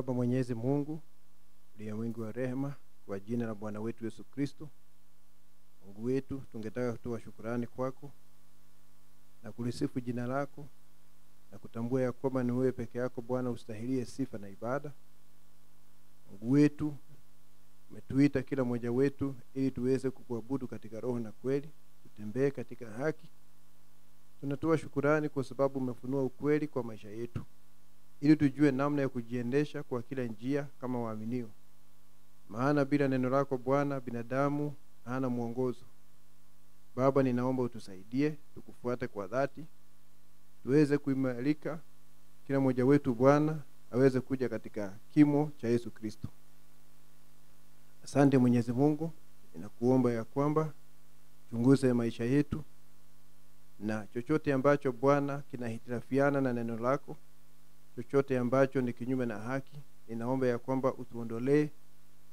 Baba Mwenyezi Mungu, uliye mwingi wa rehema, kwa jina la Bwana wetu Yesu Kristo, Mungu wetu, tungetaka kutoa shukrani kwako na kulisifu jina lako na kutambua ya kwamba ni wewe peke yako Bwana ustahilie sifa na ibada. Mungu wetu, umetuita kila mmoja wetu ili tuweze kukuabudu katika roho na kweli, tutembee katika haki. Tunatoa shukrani kwa sababu umefunua ukweli kwa maisha yetu, ili tujue namna ya kujiendesha kwa kila njia kama waaminio. Maana bila neno lako Bwana, binadamu hana mwongozo. Baba, ninaomba utusaidie tukufuate kwa dhati, tuweze kuimarika kila mmoja wetu Bwana aweze kuja katika kimo cha Yesu Kristo. Asante Mwenyezi Mungu, ninakuomba ya kwamba chunguze maisha yetu, na chochote ambacho Bwana kinahitilafiana na neno lako, chochote ambacho ni kinyume na haki, ninaomba ya kwamba utuondolee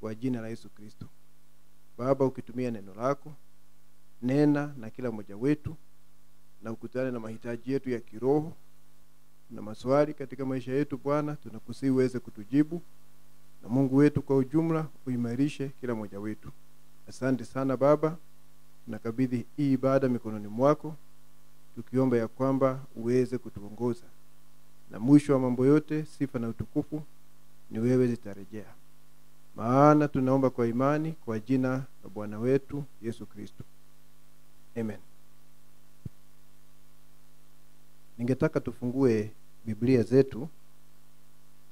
kwa jina la Yesu Kristo. Baba, ukitumia neno lako, nena na kila mmoja wetu na ukutane na mahitaji yetu ya kiroho na maswali katika maisha yetu Bwana, tunakusihi uweze kutujibu. Na Mungu wetu kwa ujumla uimarishe kila mmoja wetu. Asante sana Baba, tunakabidhi hii ibada mikononi mwako, tukiomba ya kwamba uweze kutuongoza, na mwisho wa mambo yote sifa na utukufu ni wewe zitarejea. Maana tunaomba kwa imani kwa jina la Bwana wetu Yesu Kristo. Amen. Ningetaka tufungue Biblia zetu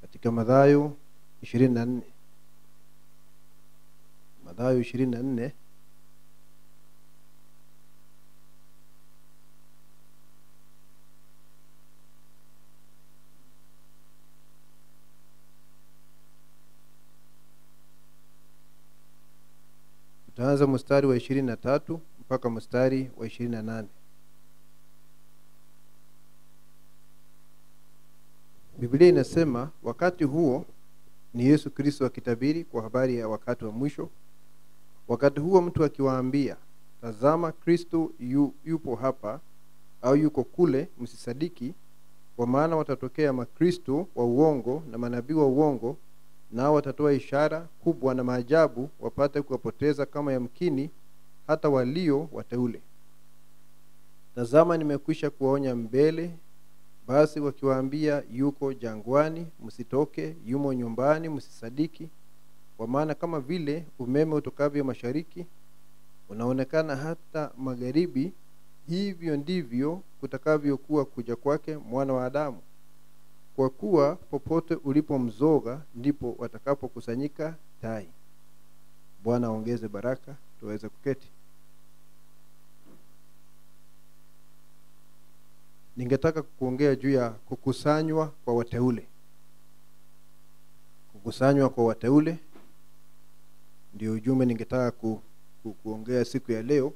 katika Mathayo 24. Mathayo 24. Tutaanza mstari wa 23 mpaka mstari wa 28. Biblia inasema, wakati huo ni Yesu Kristo akitabiri kwa habari ya wakati wa mwisho. Wakati huo mtu akiwaambia, tazama Kristo yupo hapa au yuko kule, msisadiki, kwa maana watatokea makristo wa uongo na manabii wa uongo, nao watatoa ishara kubwa na maajabu wapate kuwapoteza kama yamkini hata walio wateule. Tazama nimekwisha kuwaonya mbele. Basi wakiwaambia yuko jangwani, msitoke, yumo nyumbani, msisadiki. Kwa maana kama vile umeme utokavyo mashariki unaonekana hata magharibi, hivyo ndivyo kutakavyokuwa kuja kwake Mwana wa Adamu. Kwa kuwa popote ulipo mzoga ndipo watakapokusanyika tai. Bwana aongeze baraka, tuweze kuketi. Ningetaka kuongea juu ya kukusanywa kwa wateule. Kukusanywa kwa wateule ndio ujumbe ningetaka kuongea siku ya leo.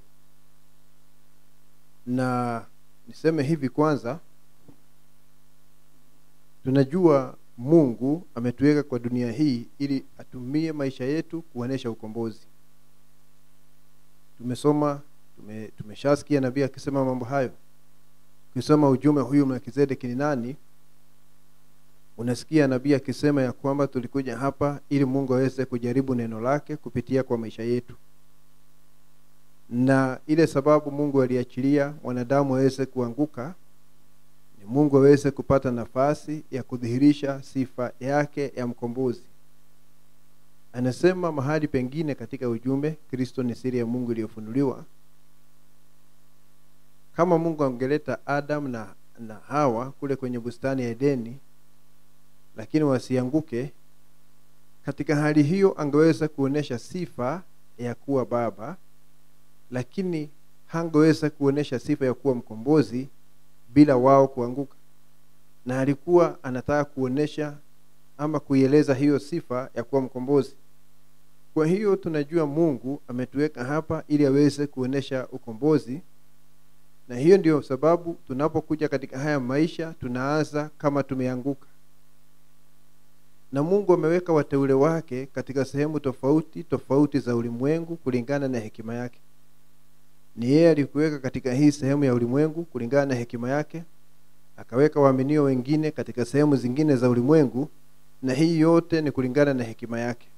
Na niseme hivi kwanza, tunajua Mungu ametuweka kwa dunia hii ili atumie maisha yetu kuonesha ukombozi. Tumeshasikia nabii akisema mambo hayo. Ukisoma ujumbe huyu Melkizedeki ni nani, unasikia nabii akisema ya kwamba tulikuja hapa ili Mungu aweze kujaribu neno lake kupitia kwa maisha yetu. Na ile sababu Mungu aliachilia mwanadamu aweze kuanguka ni Mungu aweze kupata nafasi ya kudhihirisha sifa yake ya mkombozi. Anasema mahali pengine katika ujumbe, Kristo ni siri ya Mungu iliyofunuliwa. Kama Mungu angeleta Adam na Hawa kule kwenye bustani ya Edeni, lakini wasianguke, katika hali hiyo angeweza kuonesha sifa ya kuwa baba, lakini hangeweza kuonesha sifa ya kuwa mkombozi bila wao kuanguka. Na alikuwa anataka kuonesha ama kuieleza hiyo sifa ya kuwa mkombozi. Kwa hiyo tunajua Mungu ametuweka hapa ili aweze kuonesha ukombozi. Na hiyo ndio sababu tunapokuja katika haya maisha tunaanza kama tumeanguka. Na Mungu ameweka wateule wake katika sehemu tofauti za ulimwengu kulingana na hekima yake. Ni yeye alikuweka katika hii sehemu ya ulimwengu kulingana na hekima yake, akaweka waaminio wengine katika sehemu zingine za ulimwengu na hii yote ni kulingana na hekima yake.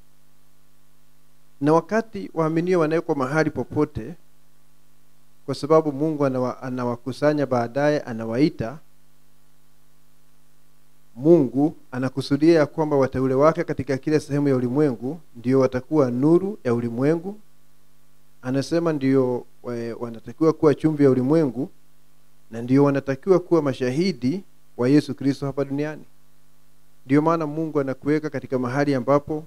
Na wakati waaminio wanawekwa mahali popote, kwa sababu Mungu anawakusanya baadaye, anawaita, Mungu anakusudia ya kwamba wateule wake katika kila sehemu ya ulimwengu ndio watakuwa nuru ya ulimwengu. Anasema ndio wanatakiwa kuwa chumvi ya ulimwengu, na ndio wanatakiwa kuwa mashahidi wa Yesu Kristo hapa duniani. Ndio maana Mungu anakuweka katika mahali ambapo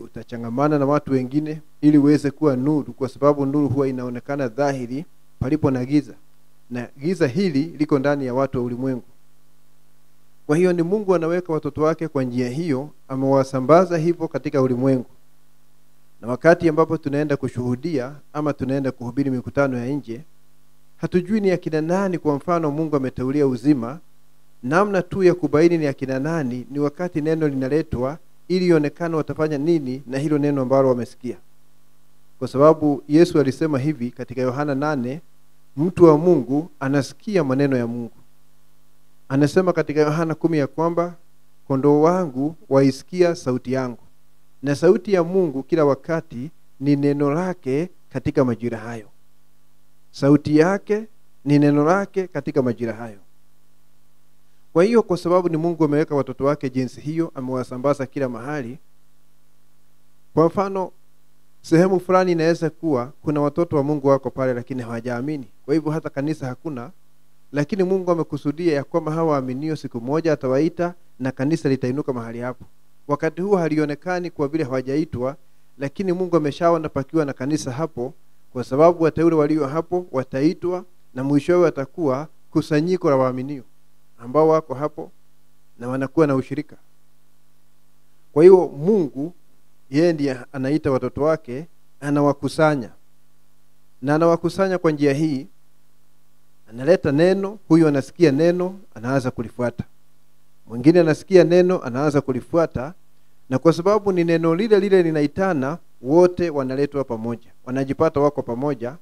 utachangamana na watu wengine ili uweze kuwa nuru, kwa sababu nuru huwa inaonekana dhahiri palipo na giza, na giza hili liko ndani ya watu wa ulimwengu. Kwa hiyo ni Mungu anaweka watoto wake kwa njia hiyo, amewasambaza hivyo katika ulimwengu. Na wakati ambapo tunaenda kushuhudia ama tunaenda kuhubiri mikutano ya nje, hatujui ni akina nani. Kwa mfano, Mungu ameteulia uzima, namna tu ya kubaini ni akina nani ni wakati neno linaletwa ili ionekane watafanya nini na hilo neno ambalo wamesikia. Kwa sababu Yesu alisema hivi katika Yohana 8, mtu wa Mungu anasikia maneno ya Mungu. Anasema katika Yohana 10 ya kwamba kondoo wangu waisikia sauti yangu. Na sauti ya Mungu kila wakati ni neno lake katika majira hayo. Sauti yake ni neno lake katika majira hayo. Kwa hiyo kwa sababu ni Mungu ameweka watoto wake jinsi hiyo, amewasambaza kila mahali. Kwa mfano, sehemu fulani inaweza kuwa kuna watoto wa Mungu wako pale lakini hawajaamini. Kwa hivyo hata kanisa hakuna, lakini Mungu amekusudia ya kwamba hawa waaminio siku moja atawaita na kanisa litainuka mahali hapo. Wakati huo halionekani kwa vile hawajaitwa, lakini Mungu ameshaona pakiwa na kanisa hapo, kwa sababu wateule walio hapo wataitwa, na mwishowe watakuwa kusanyiko la waaminio ambao wako hapo na wanakuwa na ushirika. Kwa hiyo Mungu yeye ndiye anaita watoto wake, anawakusanya. Na anawakusanya kwa njia hii, analeta neno, huyo anasikia neno, anaanza kulifuata. Mwingine anasikia neno, anaanza kulifuata, na kwa sababu ni neno lile lile linaitana, wote wanaletwa pamoja. Wanajipata wako pamoja,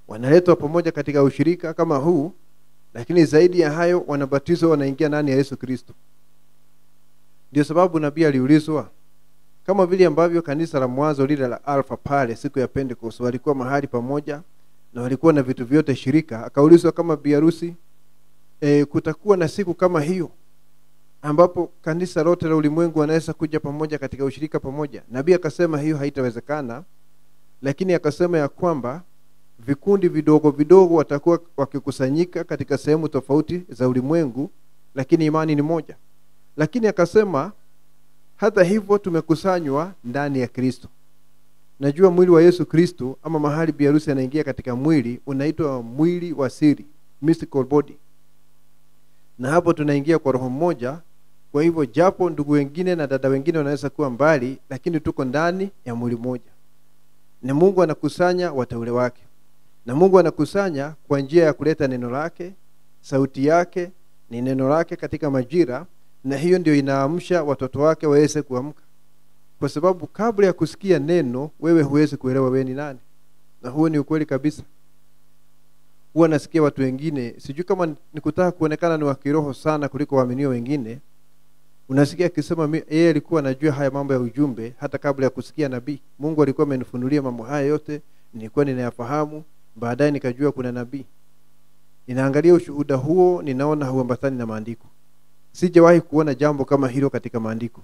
wanaletwa pamoja katika ushirika kama huu, lakini zaidi ya hayo wanabatizwa, wanaingia ndani ya Yesu Kristo. Ndio sababu nabii aliulizwa, kama vile ambavyo kanisa la mwanzo lile la Alpha pale siku ya Pentecost walikuwa mahali pamoja na walikuwa na vitu vyote shirika, akaulizwa kama biharusi kutakuwa na siku kama hiyo ambapo kanisa lote la ulimwengu wanaweza kuja pamoja katika ushirika pamoja. Nabii akasema hiyo haitawezekana, lakini akasema ya kwamba vikundi vidogo vidogo watakuwa wakikusanyika katika sehemu tofauti za ulimwengu, lakini imani ni moja. Lakini akasema hata hivyo tumekusanywa ndani ya Kristo. Najua mwili wa Yesu Kristo ama mahali biharusi anaingia katika mwili unaitwa mwili wa siri, mystical body. Na hapo tunaingia kwa roho mmoja. Kwa hivyo japo ndugu wengine na dada wengine wanaweza kuwa mbali, lakini tuko ndani ya mwili mmoja. Na Mungu anakusanya wateule wake. Na Mungu anakusanya kwa njia ya kuleta neno lake, sauti yake ni neno lake katika majira, na hiyo ndio inaamsha watoto wake waweze kuamka. Kwa sababu kabla ya kusikia neno, wewe huwezi kuelewa wewe ni nani. Na huo ni ukweli kabisa. Huwa nasikia watu wengine, sijui kama nikutaka kuonekana ni wa kiroho sana kuliko waaminio wengine, unasikia akisema yeye alikuwa anajua haya mambo ya ujumbe hata kabla ya kusikia nabii. Mungu alikuwa amenifunulia mambo haya yote, nilikuwa ninayafahamu, baadaye nikajua kuna nabii. Ninaangalia ushuhuda huo, ninaona hauambatani na maandiko. Sijawahi kuona jambo kama hilo katika maandiko.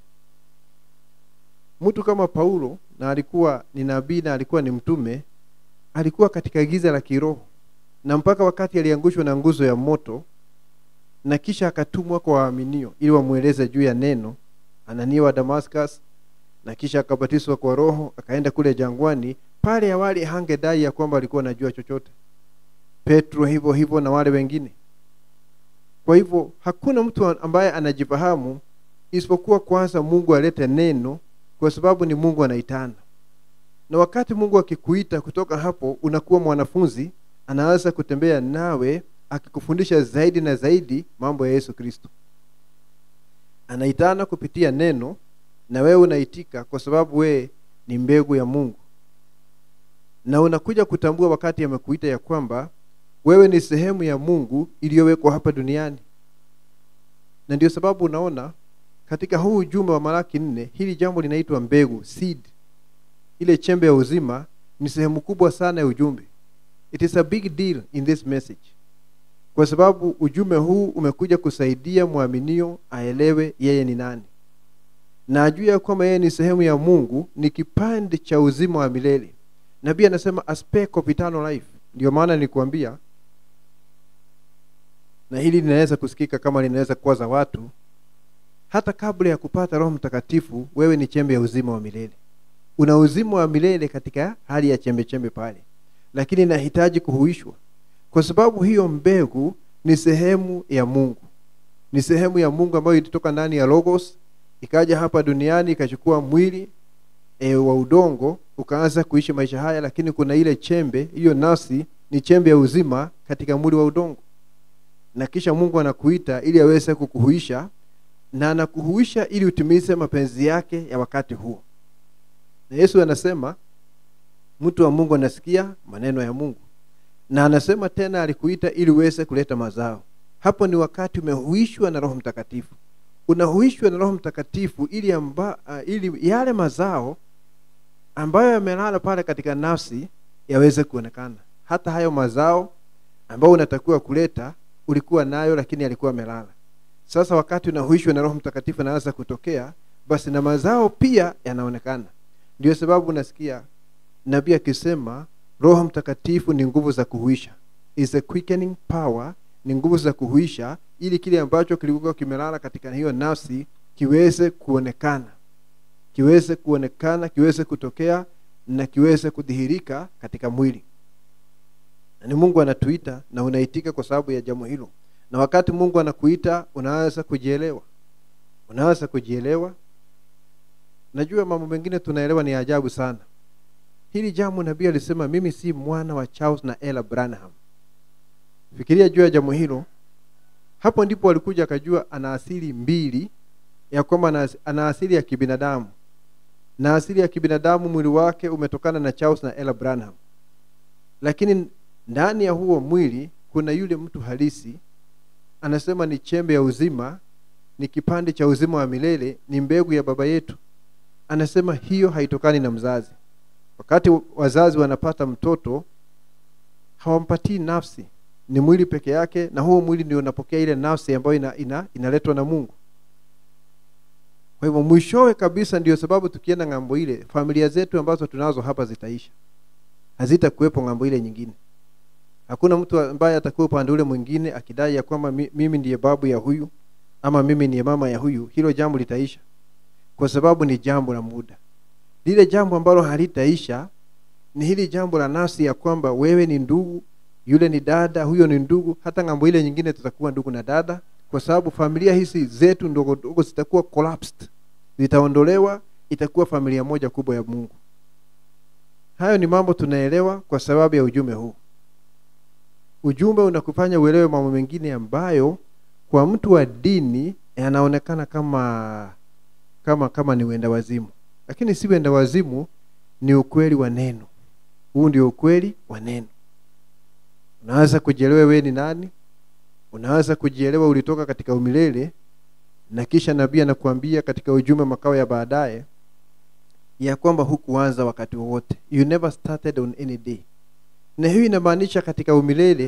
Mtu kama Paulo, na alikuwa ni nabii na alikuwa ni mtume, alikuwa katika giza la kiroho, na mpaka wakati aliangushwa na nguzo ya moto, na kisha akatumwa kwa waaminio ili wamueleze juu ya neno, Anania wa Damascus, na kisha akabatizwa kwa Roho, akaenda kule jangwani. Pale awali hangedai ya kwamba alikuwa anajua chochote. Petro hivyo hivyo na wale wengine. Kwa hivyo hakuna mtu ambaye anajifahamu isipokuwa kwanza Mungu alete neno, kwa sababu ni Mungu anaitana. Na wakati Mungu akikuita kutoka hapo, unakuwa mwanafunzi, anaanza kutembea nawe akikufundisha zaidi na zaidi mambo ya Yesu Kristo. Anaitana kupitia neno, na wewe unaitika kwa sababu wewe ni mbegu ya Mungu. Na unakuja kutambua wakati amekuita ya kwamba wewe ni sehemu ya Mungu iliyowekwa hapa duniani. Na ndio sababu unaona katika huu ujumbe wa Malaki 4, hili jambo linaitwa mbegu, seed. Ile chembe ya uzima ni sehemu kubwa sana ya ujumbe. It is a big deal in this message. Kwa sababu ujumbe huu umekuja kusaidia muaminio aelewe yeye ni nani. Na ajue ya kwamba yeye ni sehemu ya Mungu, ni kipande cha uzima wa milele. Nabii anasema aspect of eternal life. Ndio maana nilikwambia, na hili linaweza kusikika kama linaweza kuwaza watu, hata kabla ya kupata Roho Mtakatifu, wewe ni chembe ya uzima wa milele. Una uzima wa milele katika hali ya chembe pale, lakini inahitaji kuhuishwa. Kwa sababu hiyo mbegu ni sehemu ya Mungu. Ni sehemu ya Mungu ambayo ilitoka ndani ya Logos, ikaja hapa duniani, ikachukua mwili wa udongo, ukaanza kuishi maisha haya, lakini kuna ile chembe, hiyo nafsi ni chembe ya uzima katika mwili wa udongo. Na kisha Mungu anakuita ili aweze kukuhuisha, na anakuhuisha ili utimize mapenzi yake ya wakati huo. Na Yesu anasema mtu wa Mungu anasikia maneno ya Mungu. Na anasema tena alikuita ili uweze kuleta mazao. Hapo ni wakati umehuishwa na Roho Mtakatifu. Unahuishwa na Roho Mtakatifu ili yale mazao ambayo yamelala pale katika nafsi yaweze kuonekana. Hata hayo mazao ambayo unatakiwa kuleta ulikuwa nayo, lakini yalikuwa yamelala. Sasa wakati unahuishwa na Roho Mtakatifu anaanza kutokea, basi na mazao pia yanaonekana. Ndio sababu unasikia nabii akisema Roho Mtakatifu ni nguvu za kuhuisha. Is a quickening power, ni nguvu za kuhuisha ili kile ambacho kilikuwa kimelala katika hiyo nafsi kiweze kuonekana. Kiweze kuonekana, kiweze kutokea na kiweze kudhihirika katika mwili. Na ni Mungu anatuita na unaitika kwa sababu ya jambo hilo. Na wakati Mungu anakuita unaanza kujielewa. Unaanza kujielewa. Najua mambo mengine tunaelewa ni ajabu sana. Hili jambo nabii alisema mimi si mwana wa Charles na Ella Branham. Fikiria juu ya jambo hilo. Hapo ndipo alikuja akajua ana asili mbili, ya kwamba ana asili ya kibinadamu. Na asili ya kibinadamu mwili wake umetokana na Charles na Ella Branham. Lakini ndani ya huo mwili kuna yule mtu halisi, anasema ni chembe ya uzima, ni kipande cha uzima wa milele, ni mbegu ya baba yetu. Anasema hiyo haitokani na mzazi. Wakati wazazi wanapata mtoto, hawampatii nafsi, ni mwili peke yake, na huo mwili ndio unapokea ile nafsi ambayo inaletwa na Mungu. Kwa hivyo mwishowe kabisa, ndio sababu tukienda ngambo ile, familia zetu ambazo tunazo hapa zitaisha. Hazitakuwepo ngambo ile nyingine. Hakuna mtu ambaye atakuwa upande ule mwingine akidai ya kwamba mimi ndiye babu ya huyu ama mimi ndiye mama ya huyu. Hilo jambo litaisha, kwa sababu ni jambo la muda. Lile jambo ambalo halitaisha ni hili jambo la nafsi, ya kwamba wewe ni ndugu, yule ni dada, huyo ni ndugu. Hata ngambo ile nyingine tutakuwa ndugu na dada, kwa sababu familia hizi zetu ndogo ndogo zitakuwa collapsed, zitaondolewa, itakuwa familia moja kubwa ya Mungu. Hayo ni mambo tunaelewa kwa sababu ya ujumbe huu. Ujumbe unakufanya uelewe mambo mengine ambayo kwa mtu wa dini yanaonekana kama ni wenda wazimu. Lakini si wenda wazimu, ni ukweli wa neno. Huu ndio ukweli wa neno. Unaanza kujielewa wewe ni nani, unaanza kujielewa ulitoka katika umilele, na kisha nabii anakuambia katika ujumbe makao ya baadaye ya kwamba hukuanza wakati wote. You never started on any day. Na hiyo inamaanisha katika umilele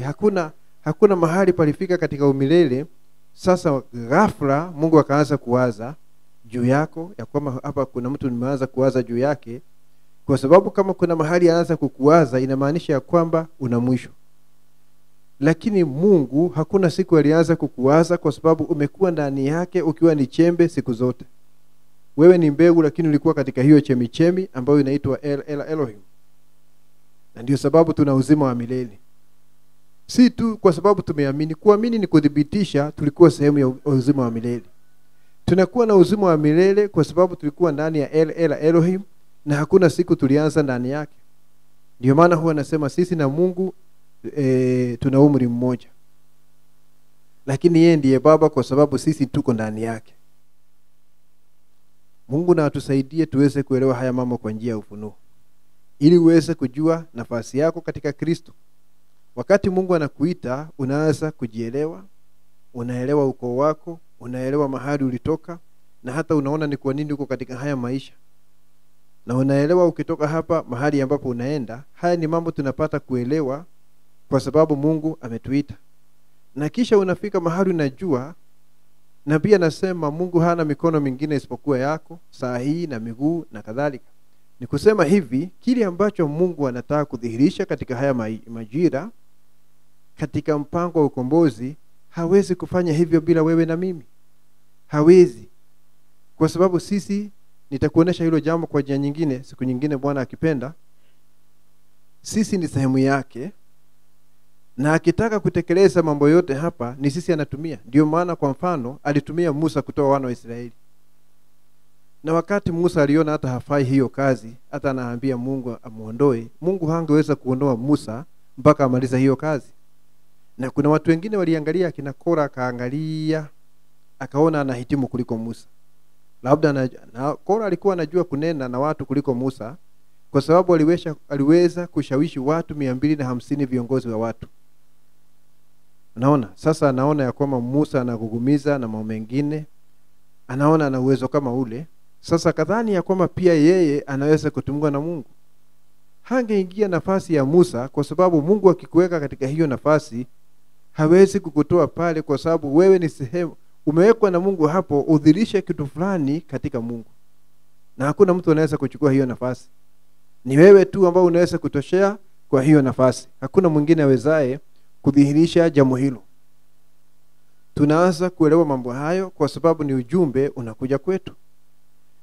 hakuna mahali palifika katika umilele sasa ghafla Mungu akaanza kuwaza juu yako, ya kwamba hapa kuna mtu nimeanza kuwaza juu yake. Kwa sababu kama kuna mahali anaanza kukuwaza, inamaanisha ya kwamba una mwisho. Lakini Mungu hakuna siku alianza kukuwaza, kwa sababu umekuwa ndani yake ukiwa ni chembe siku zote. Wewe ni mbegu, lakini ulikuwa katika hiyo chemichemi ambayo inaitwa Elohim. Na ndio sababu tuna uzima wa milele. Si tu kwa sababu tumeamini. Kuamini ni kudhibitisha tulikuwa sehemu ya uzima wa milele. Tunakuwa na uzima wa milele kwa sababu tulikuwa ndani ya Elohim, na hakuna siku tulianza ndani yake. Ndio maana huwa nasema sisi na Mungu tuna umri mmoja, lakini yeye ndiye baba kwa sababu sisi tuko ndani yake. Mungu na atusaidie tuweze kuelewa haya mambo kwa njia ya ufunuo, ili uweze kujua nafasi yako katika Kristo. Wakati Mungu anakuita, unaanza kujielewa, unaelewa ukoo wako, unaelewa mahali ulitoka, na hata unaona ni kwa nini uko katika haya maisha, na unaelewa ukitoka hapa mahali ambapo unaenda. Haya ni mambo tunapata kuelewa kwa sababu Mungu ametuita. Na kisha unafika mahali unajua, na pia nasema Mungu hana mikono mingine isipokuwa yako, saa hii na miguu na kadhalika. Ni kusema hivi, kile ambacho Mungu anataka kudhihirisha katika haya majira, katika mpango wa ukombozi, hawezi kufanya hivyo bila wewe na mimi. Hawezi. Kwa sababu sisi, nitakuonesha hilo jambo kwa njia nyingine siku nyingine Bwana akipenda. Sisi ni sehemu yake, na akitaka kutekeleza mambo yote hapa ni sisi anatumia. Ndio maana kwa mfano alitumia Musa kutoa wana wa Israeli. Na wakati Musa aliona hata hafai hiyo kazi, hata anaambia Mungu amuondoe, Mungu hangeweza kuondoa Musa mpaka amaliza hiyo kazi. Na kuna watu wengine waliangalia, kina Kora akaangalia, akaona anahitimu kuliko Musa. Labda na Kora alikuwa anajua kunena na watu kuliko Musa, kwa sababu aliweza kushawishi watu 250 viongozi wa watu. Unaona, sasa anaona ya kwamba Musa anagugumiza na mambo mengine, anaona ana uwezo kama ule. Sasa kadhani ya kwamba pia yeye anaweza kutumwa na Mungu. Hangeingia nafasi ya Musa, kwa sababu Mungu akikuweka katika hiyo nafasi hawezi kukutoa pale, kwa sababu wewe ni sehemu, umewekwa na Mungu hapo udhirishe kitu fulani katika Mungu. Na hakuna mtu anaweza kuchukua hiyo nafasi. Ni wewe tu ambao unaweza kutoshea kwa hiyo nafasi. Hakuna mwingine awezaye kudhihirisha jambo hilo. Tunaanza kuelewa mambo hayo kwa sababu ni ujumbe unakuja kwetu.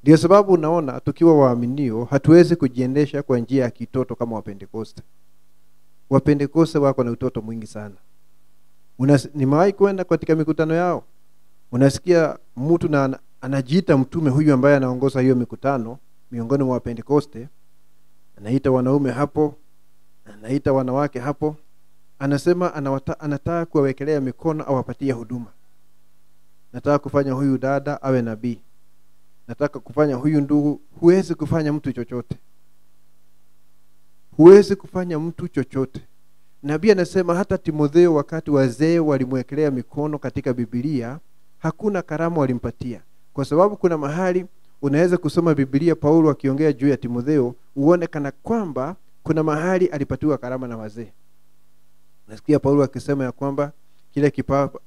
Ndio sababu unaona tukiwa waaminio hatuwezi kujiendesha kwa njia ya kitoto kama Wapentekoste. Wapentekoste wako na utoto mwingi sana. Nimewahi kwenda katika mikutano yao. Unasikia mtu na anajiita mtume huyu ambaye anaongoza hiyo mikutano miongoni mwa Wapentekoste. Anaita wanaume hapo, anaita wanawake hapo. Anasema anataka kuwawekelea mikono au apatie huduma. Nataka kufanya huyu dada awe nabii. Nataka kufanya huyu ndugu. Huwezi kufanya mtu chochote. Huwezi kufanya mtu chochote. Nabii anasema hata Timotheo wakati wazee walimwekelea mikono katika Biblia, hakuna karamu walimpatia. Kwa sababu kuna mahali unaweza kusoma Biblia Paulo akiongea juu ya Timotheo, uone kana kwamba kuna mahali alipatiwa karama na wazee. Nasikia Paulo akisema ya kwamba kile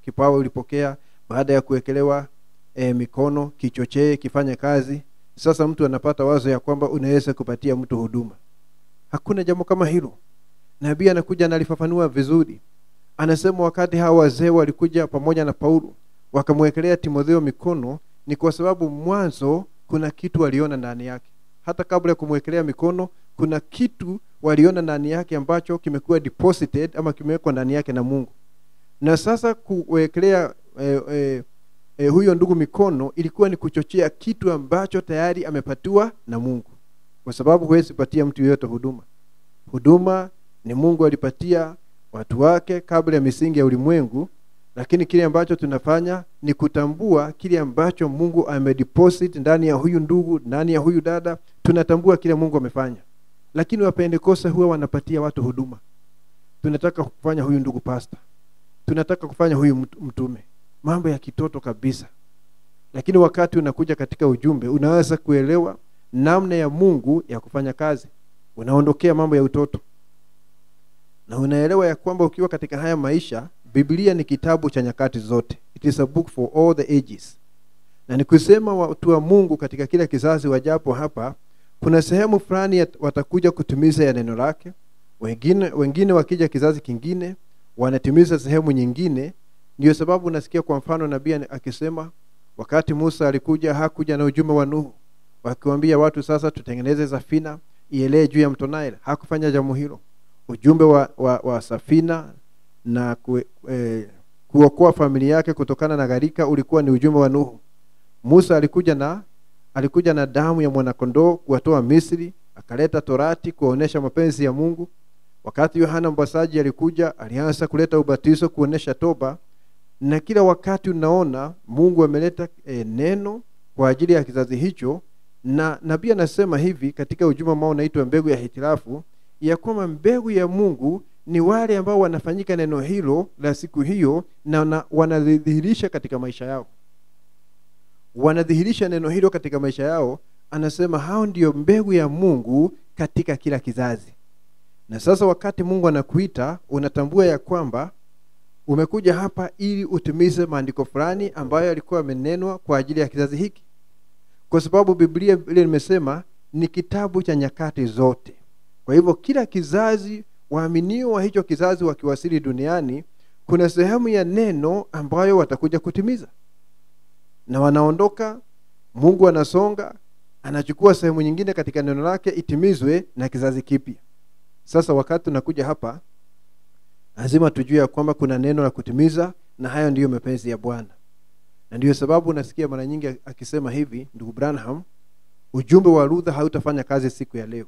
kipawa ulipokea baada ya kuwekelewa mikono, kichochee kifanye kazi. Sasa mtu anapata wazo ya kwamba unaweza kupatia mtu huduma. Hakuna jambo kama hilo. Nabii anakuja na alifafanua vizuri. Anasema wakati hawa wazee walikuja pamoja na Paulo wakamwekelea Timotheo mikono, ni kwa sababu mwanzo kuna kitu waliona ndani yake. Hata kabla ya kumwekelea mikono kuna kitu waliona ndani yake ambacho kimekuwa deposited ama kimewekwa ndani yake na Mungu. Na sasa kuwekelea huyo ndugu mikono ilikuwa ni kuchochea kitu ambacho tayari amepatiwa na Mungu. Kwa sababu huwezi patia mtu yeyote huduma. Huduma ni Mungu alipatia watu wake kabla ya misingi ya ulimwengu, lakini kile ambacho tunafanya ni kutambua kile ambacho Mungu amedeposit ndani ya huyu ndugu, ndani ya huyu dada. Tunatambua kile Mungu amefanya. Lakini Wapentekoste huwa wanapatia watu huduma. Tunataka kufanya huyu ndugu pastor. Tunataka kufanya huyu mtume. Mambo ya kitoto kabisa. Lakini wakati unakuja katika ujumbe, unaweza kuelewa namna ya Mungu ya kufanya kazi. Unaondokea mambo ya utoto. Na unaelewa ya kwamba ukiwa katika haya maisha, Biblia ni kitabu cha nyakati zote. It is a book for all the ages. Na nikusema watu wa Mungu katika kila kizazi wajapo hapa, kuna sehemu fulani watakuja kutimiza ya neno lake. Wengine wakija kizazi kingine wanatimiza sehemu nyingine. Ndio sababu unasikia kwa mfano nabii akisema wakati Musa alikuja hakuja na ujumbe wa Nuhu, wakiwaambia watu sasa tutengeneze safina ielee juu ya mto Nile. Hakufanya jambo hilo. Ujumbe wa safina na kuokoa familia yake kutokana na gharika ulikuwa ni ujumbe wa Nuhu. Musa alikuja na damu ya mwana kondoo kuwatoa Misri, akaleta Torati kuonesha mapenzi ya Mungu. Wakati Yohana Mbatizaji alikuja, alianza kuleta ubatizo kuonesha toba. Na kila wakati unaona Mungu ameleta neno kwa ajili ya kizazi hicho. Na nabii anasema hivi katika ujumbe ambao unaitwa mbegu ya hitilafu, ya kwamba mbegu ya Mungu ni wale ambao wanafanyika neno hilo la siku hiyo na wanadhihirisha katika maisha yao. wanadhihirisha neno hilo katika maisha yao, anasema hao ndio mbegu ya Mungu katika kila kizazi. Na sasa wakati Mungu anakuita, unatambua ya kwamba umekuja hapa ili utimize maandiko fulani ambayo yalikuwa yamenenwa kwa ajili ya kizazi hiki. Kwa sababu Biblia ile nimesema ni kitabu cha nyakati zote. Kwa hivyo kila kizazi, waaminio wa hicho kizazi wakiwasili duniani, kuna sehemu ya neno ambayo watakuja kutimiza. Na wanaondoka, Mungu anasonga, anachukua sehemu nyingine katika neno lake itimizwe na kizazi kipya. Sasa wakati tunakuja hapa, lazima tujue ya kwamba kuna neno la kutimiza, na hayo ndiyo mapenzi ya Bwana. Na ndiyo sababu unasikia mara nyingi akisema hivi ndugu Branham, ujumbe wa Luther hautafanya kazi siku ya leo.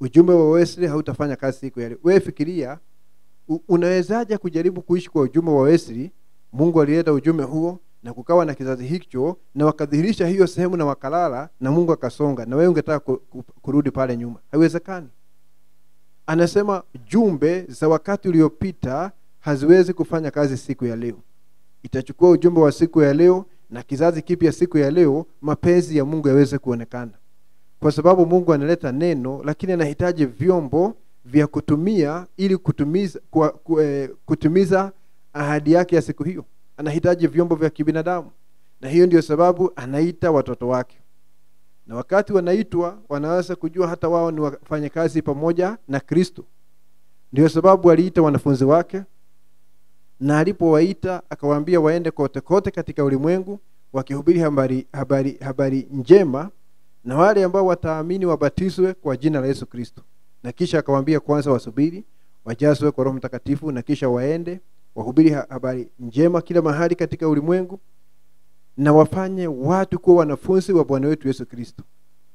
Ujumbe wa Wesley hautafanya kazi siku ya leo. Wewe fikiria, unawezaje kujaribu kuishi kwa ujumbe wa Wesley? Mungu alileta ujumbe huo na kukawa na kizazi hicho, na wakadhihirisha hiyo sehemu na wakalala, na Mungu akasonga, na wewe ungetaka kurudi pale nyuma. Haiwezekani. Anasema jumbe za wakati uliopita haziwezi kufanya kazi siku ya leo. Itachukua ujumbe wa siku ya leo na kizazi kipya siku ya leo, mapenzi ya Mungu yaweze kuonekana. Kwa sababu Mungu analeta neno, lakini anahitaji vyombo vya kutumia ili kutimiza ahadi yake ya siku hiyo. Anahitaji vyombo vya kibinadamu. Na hiyo ndio sababu anaita watoto wake. Na wakati wanaitwa, wanaweza kujua hata wao ni wafanyakazi pamoja na Kristo. Ndio sababu aliita wanafunzi wake, na alipowaita akawaambia waende kote kote katika ulimwengu wakihubiri habari njema, na wale ambao wataamini wabatizwe kwa jina la Yesu Kristo. Na kisha akawaambia kwanza wasubiri, wajazwe kwa Roho Mtakatifu, na kisha waende wahubiri habari njema kila mahali katika ulimwengu, na wafanye watu kuwa wanafunzi wa Bwana wetu Yesu Kristo.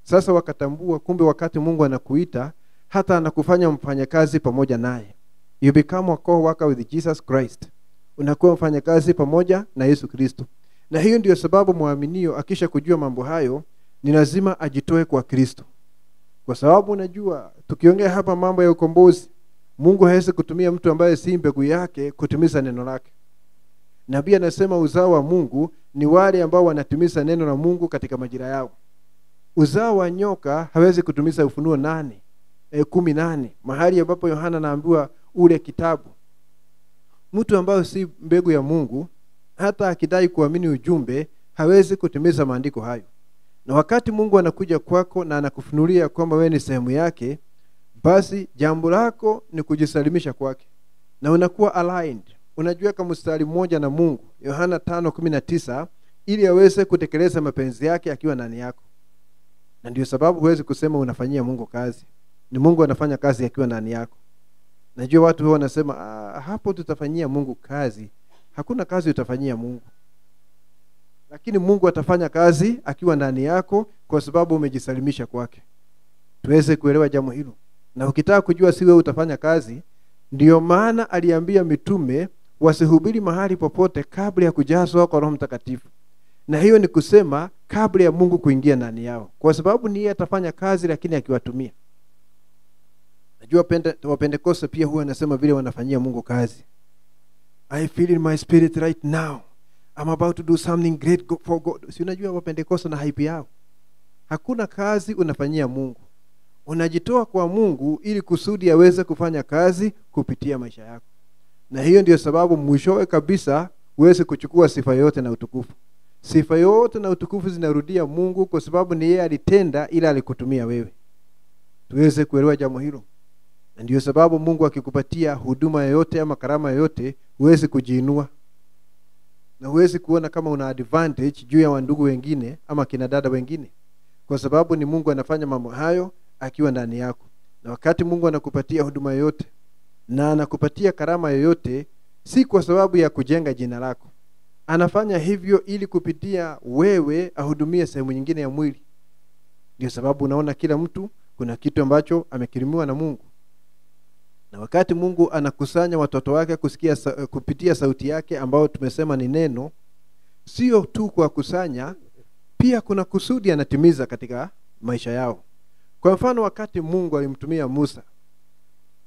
Sasa wakatambua kumbe wakati Mungu anakuita, hata anakufanya mfanyakazi pamoja naye. You become a co-worker with Jesus Christ. Unakuwa mfanyakazi pamoja na Yesu Kristo. Na hiyo ndio sababu muaminio akisha kujua mambo hayo, ni lazima ajitoe kwa Kristo. Kwa sababu unajua, tukiongea hapa mambo ya ukombozi, Mungu hawezi kutumia mtu ambaye si mbegu yake kutimiza neno lake. Nabii anasema uzao wa Mungu ni wale ambao wanatimiza neno la Mungu katika majira yao. Uzao wa nyoka hawezi kutimiza Ufunuo 8:18, mahali ambapo Yohana anaambiwa ule kitabu. Mtu ambaye si mbegu ya Mungu, hata akidai kuamini ujumbe, hawezi kutimiza maandiko hayo. Na wakati Mungu anakuja kwako na anakufunulia kwamba wewe ni sehemu yake, basi jambo lako ni kujisalimisha kwake. Na unakuwa aligned. Unajua kama mstari mmoja na Mungu, Yohana 5:19, ili aweze kutekeleza mapenzi yake akiwa ndani yako. Na ndio sababu huwezi kusema unafanyia Mungu kazi. Ni Mungu anafanya kazi akiwa ndani yako. Najua watu huwa wanasema hapo tutafanyia Mungu kazi. Hakuna kazi utafanyia Mungu. Lakini Mungu atafanya kazi akiwa ndani yako kwa sababu umejisalimisha kwake. Tuweze kuelewa jambo hilo. Na ukitaka kujua si wewe utafanya kazi, ndio maana aliambia mitume wasihubiri mahali popote kabla ya kujazwa kwa Roho Mtakatifu. Na hiyo ni kusema kabla ya Mungu kuingia ndani yao. Kwa sababu ni yeye atafanya kazi lakini akiwatumia. Najua Wapentekoste pia huwa anasema vile wanafanyia Mungu kazi. I feel in my spirit right now, I'm about to do something great for God. Si unajua Wapentekoste na hype yao. Hakuna kazi unafanyia Mungu. Unajitoa kwa Mungu ili kusudi aweze kufanya kazi kupitia maisha yako. Na hiyo ndio sababu mwishowe kabisa uweze kuchukua sifa yote na utukufu. Sifa yote na utukufu zinarudia Mungu kwa sababu ni yeye alitenda ila alikutumia wewe. Tuweze kuelewa jambo hilo. Na ndio sababu Mungu akikupatia huduma yoyote ama karama yoyote, huwezi kujiinua. Na huwezi kuona kama una advantage juu ya wandugu wengine ama kina dada wengine. Kwa sababu ni Mungu anafanya mambo hayo akiwa ndani yako. Na wakati Mungu anakupatia huduma yoyote na anakupatia karama yoyote, si kwa sababu ya kujenga jina lako. Anafanya hivyo ili kupitia wewe ahudumie sehemu nyingine ya mwili. Ndio sababu unaona kila mtu kuna kitu ambacho amekirimiwa na Mungu. Na wakati Mungu anakusanya watoto wake kupitia sauti yake ambao tumesema ni neno, sio tu kwa kusanya, pia kuna kusudi anatimiza katika maisha yao. Kwa mfano wakati Mungu alimtumia Musa,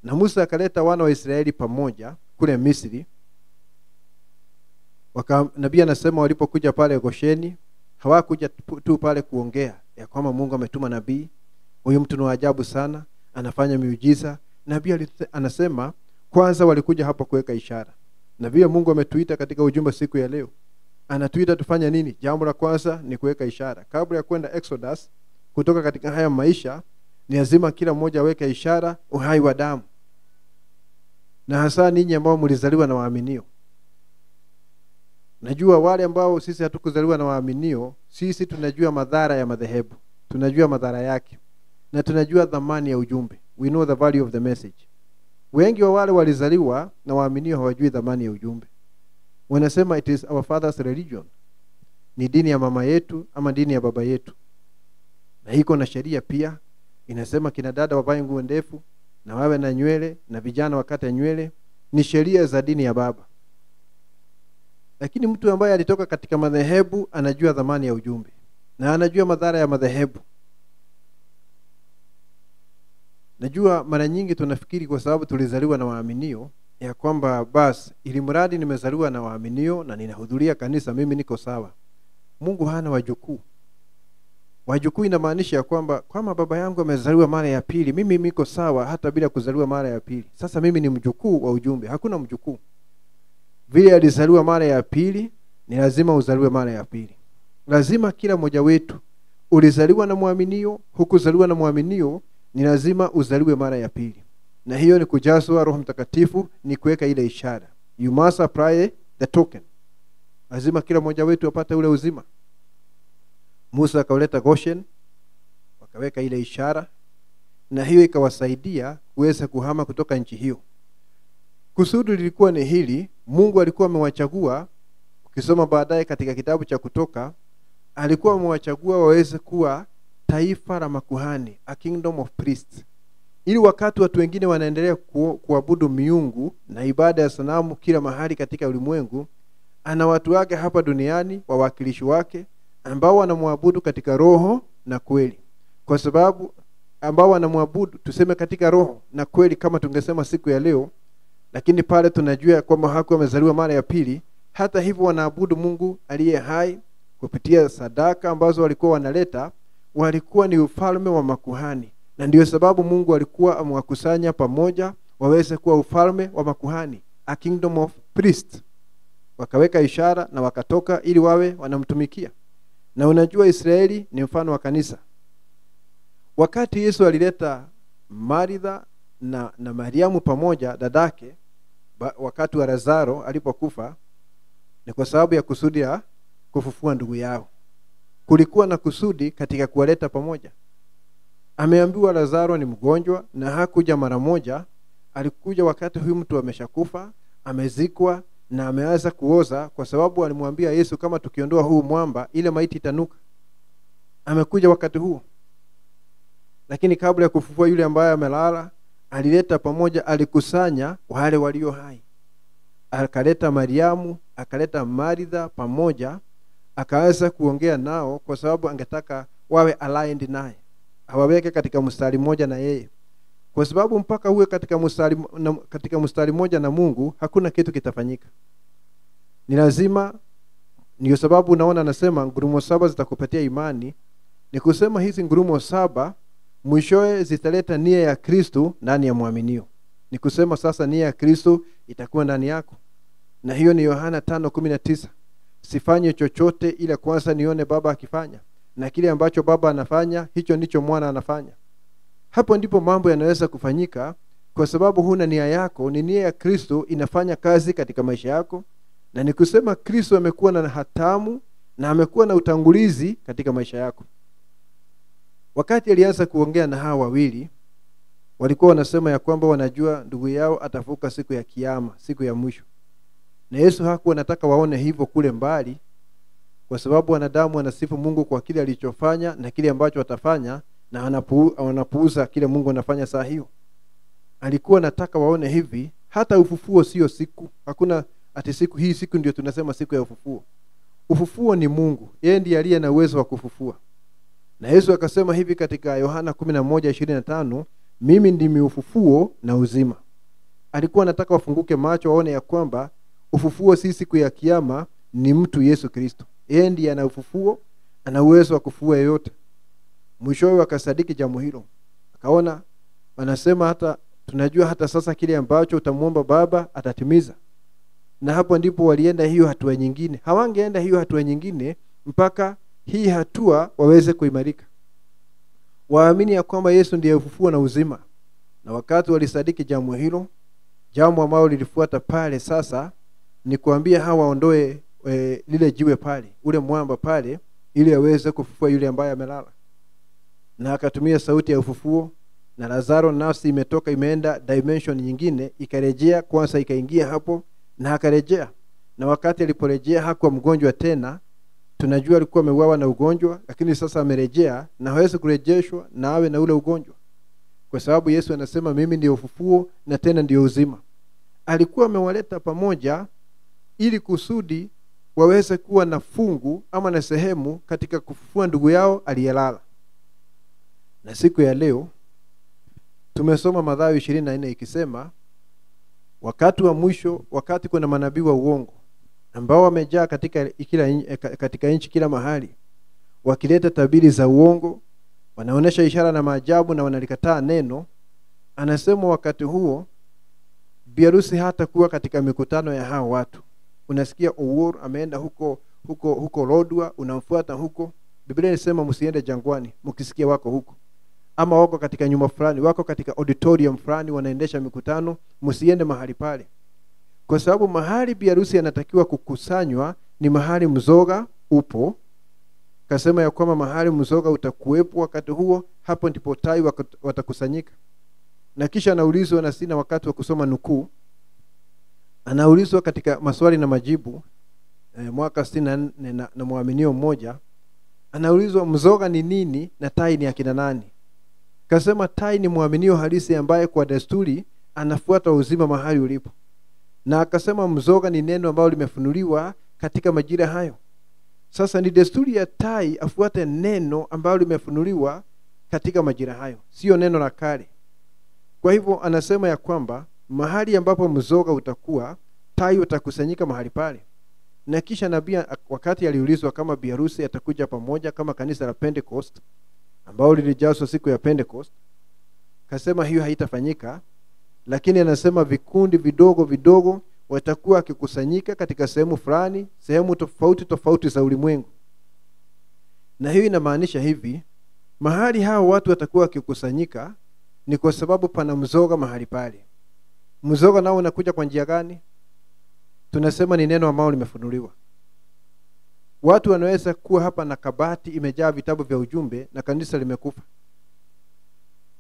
na Musa akaleta wana wa Israeli pamoja kule Misri, nabii anasema walipokuja pale Gosheni, Hawakuja tu pale kuongea ya kwamba Mungu ametuma nabii, huyu mtu ni wa ajabu sana, anafanya miujiza. Nabii anasema kwanza walikuja hapa kuweka ishara. Na vile Mungu ametuita katika ujumbe siku ya leo, anatuita tufanye nini? Jambo la kwanza ni kuweka ishara. Kabla ya kwenda Exodus, kutoka katika haya maisha, ni lazima kila mmoja aweke ishara, uhai wa damu. Na hasa ninyi ambao mlizaliwa na waaminio. Najua wale ambao sisi hatukuzaliwa na waaminio, sisi tunajua madhara ya madhehebu. Tunajua madhara yake. Na tunajua thamani ya ujumbe. We know the value of the message. Wengi wa wale walizaliwa na waaminio hawajui thamani ya ujumbe. Wanasema it is our father's religion. Ni dini ya mama yetu ama dini ya baba yetu. Na hiko na sheria pia inasema kina dada wavae nguo ndefu na wawe na nywele na vijana wakate nywele. Ni sheria za dini ya baba. Lakini mtu ambaye alitoka katika madhehebu anajua thamani ya ujumbe na anajua madhara ya madhehebu. Najua mara nyingi tunafikiri kwa sababu tulizaliwa na waaminio ya kwamba basi ili mradi nimezaliwa na waaminio na ninahudhuria kanisa mimi niko sawa. Mungu hana wajukuu. Wajukuu inamaanisha ya kwamba kama baba yangu amezaliwa mara ya pili, mimi niko sawa hata bila kuzaliwa mara ya pili. Sasa mimi ni mjukuu wa ujumbe. Hakuna mjukuu. Vile alizaliwa mara ya pili, ni lazima uzaliwe mara ya pili. Lazima kila mmoja wetu ulizaliwa na muaminio, hukuzaliwa na muaminio, ni lazima uzaliwe mara ya pili. Na hiyo ni kujazwa Roho Mtakatifu, ni kuweka ile ishara. You must apply the token. Lazima kila mmoja wetu apate ule uzima. Musa akauleta Goshen, wakaweka ile ishara, na hiyo ikawasaidia kuweza kuhama kutoka nchi hiyo. Kusudi lilikuwa ni hili, Mungu alikuwa amewachagua. Ukisoma baadaye katika kitabu cha Kutoka, alikuwa amewachagua waweze kuwa taifa la makuhani, a kingdom of priests. Ili wakati watu wengine wanaendelea kuabudu miungu na ibada ya sanamu kila mahali katika ulimwengu, ana watu wake hapa duniani, wawakilishi wake ambao wanamwabudu katika roho na kweli. Kwa sababu ambao wanamwabudu tuseme katika roho na kweli kama tungesema siku ya leo, lakini pale tunajua kwamba hakuwa amezaliwa mara ya pili. Hata hivyo wanaabudu Mungu aliye hai kupitia sadaka ambazo walikuwa wanaleta. Walikuwa ni ufalme wa makuhani, na ndio sababu Mungu alikuwa amewakusanya pamoja waweze kuwa ufalme wa makuhani, a kingdom of priests. Wakaweka ishara na wakatoka ili wawe wanamtumikia. Na unajua Israeli ni mfano wa kanisa. Wakati Yesu alileta Maritha na Mariamu pamoja dadake, wakati wa Lazaro alipokufa, ni kwa sababu ya kusudi ya kufufua ndugu yao. Kulikuwa na kusudi katika kuwaleta pamoja. Ameambiwa Lazaro ni mgonjwa na hakuja mara moja. Alikuja wakati huyu mtu ameshakufa, amezikwa na ameanza kuoza, kwa sababu alimwambia Yesu kama tukiondoa huu mwamba ile maiti itanuka. Amekuja wakati huo. Lakini kabla ya kufufua yule ambaye amelala, alileta pamoja, alikusanya wale walio hai. Akaleta Mariamu, akaleta Maritha pamoja, akaanza kuongea nao kwa sababu angetaka wawe aligned naye. Hawaweke katika mstari mmoja na yeye. Kwa sababu mpaka uwe katika mstari mmoja na Mungu, hakuna kitu kitafanyika. Ni lazima, ndio sababu unaona anasema ngurumo 7 zitakupatia imani. Ni kusema hizi ngurumo 7 mwishowe zitaleta nia ya Kristo ndani ya muaminio. Ni kusema sasa nia ya Kristo itakuwa ndani yako. Na hiyo ni Yohana 5:19. Sifanye chochote ila kwanza nione Baba akifanya, na kile ambacho Baba anafanya hicho ndicho mwana anafanya. Hapo ndipo mambo yanaweza kufanyika, kwa sababu huna nia yako, ni nia ya Kristo inafanya kazi katika maisha yako. Na ni kusema Kristo amekuwa na hatamu na amekuwa na utangulizi katika maisha yako. Wakati alianza kuongea na hawa wawili, walikuwa wanasema ya kwamba wanajua ndugu yao atafuka siku ya kiyama, siku ya mwisho. Na Yesu hakuwa anataka waone hivyo kule mbali, kwa sababu wanadamu wanasifu Mungu kwa kile alichofanya na kile ambacho atafanya, na wanapuuza kile Mungu anafanya saa hiyo. Alikuwa anataka waone hivi, hata ufufuo sio siku. Hakuna ati siku ndio tunasema siku ya ufufuo. Ufufuo ni Mungu. Yeye ndiye aliye na uwezo wa kufufua. Na Yesu akasema hivi katika Yohana 11:25, mimi ndimi ufufuo na uzima. Alikuwa anataka wafunguke macho waone ya kwamba ufufuo si siku ya kiyama, ni mtu Yesu Kristo. Yeye ndiye ana ufufuo ana uwezo wa kufufua yeyote. Mwishowe wakasadiki jambo hilo. Akaona wanasema hata tunajua hata sasa kile ambacho utamuomba Baba atatimiza. Na hapo ndipo walienda hiyo hatua nyingine. Hawangeenda hiyo hatua nyingine mpaka hii hatua waweze kuimarika. Waamini ya kwamba Yesu ndiye ufufuo na uzima. Na wakati walisadiki jambo hilo, jambo ambalo lilifuata pale sasa ni kuambia hawa waondoe lile jiwe pale, ule mwamba pale, ili aweze kufufua yule ambaye amelala. Na akatumia sauti ya ufufuo, na Lazaro nafsi imetoka imeenda dimension nyingine, ikarejea kwanza, ikaingia hapo na akarejea. Na wakati aliporejea hakuwa mgonjwa tena. Tunajua alikuwa ameuawa na ugonjwa, lakini sasa amerejea na hawezi kurejeshwa na awe na ule ugonjwa. Kwa sababu Yesu anasema mimi ndiye ufufuo na tena ndiye uzima. Alikuwa amewaleta pamoja ili kusudi waweze kuwa na fungu ama na sehemu katika kufufua ndugu yao aliyelala. Na siku ya leo tumesoma Mathayo 24 ikisema wakati wa mwisho, wakati kuna manabii wa uongo ambao wamejaa katika nchi kila mahali, wakileta tabiri za uongo, wanaonesha ishara na maajabu na wanalikataa neno. Anasema wakati huo biharusi hata kuwa katika mikutano ya hao watu. Unasikia Owuor ameenda huko Lodwar, unamfuata huko. Biblia inasema msiende jangwani mkisikia wako huko. Ama wako katika nyumba fulani, wako katika auditorium fulani wanaendesha mikutano, msiende mahali pale. Kwa sababu mahali biharusi anatakiwa kukusanywa ni mahali mzoga upo. Kasema ya kwamba mahali mzoga utakuwepo wakati huo, hapo ndipo tai watakusanyika. Na kisha anaulizwa, na sina wakati wa kusoma nukuu, anaulizwa katika maswali na majibu mwaka 64 na muaminio mmoja, anaulizwa mzoga ni nini na tai ni akina nani. Kasema tai ni muaminio halisi ambaye kwa desturi anafuata uzima mahali ulipo. Na akasema mzoga ni neno ambalo limefunuliwa katika majira hayo. Sasa ni desturi ya tai afuate neno ambalo limefunuliwa katika majira hayo, sio neno la kale. Kwa hivyo anasema ya kwamba mahali ambapo mzoga utakuwa, tai watakusanyika mahali pale. Na kisha nabii wakati aliulizwa kama biharusi atakuja pamoja kama kanisa la Pentecost ambao lilijazwa siku ya Pentecost, kasema hiyo haitafanyika. Lakini anasema vikundi vidogo vidogo watakuwa kikusanyika katika sehemu fulani, sehemu tofauti za ulimwengu. Na hiyo inamaanisha hivi, mahali hao watu watakuwa kikusanyika ni kwa sababu pana mzoga mahali pale. Mzoga nao unakuja kwa njia gani? Tunasema ni neno ambalo limefunuliwa. Watu wanaweza kuwa hapa na kabati imejaa vitabu vya ujumbe na kanisa limekufa.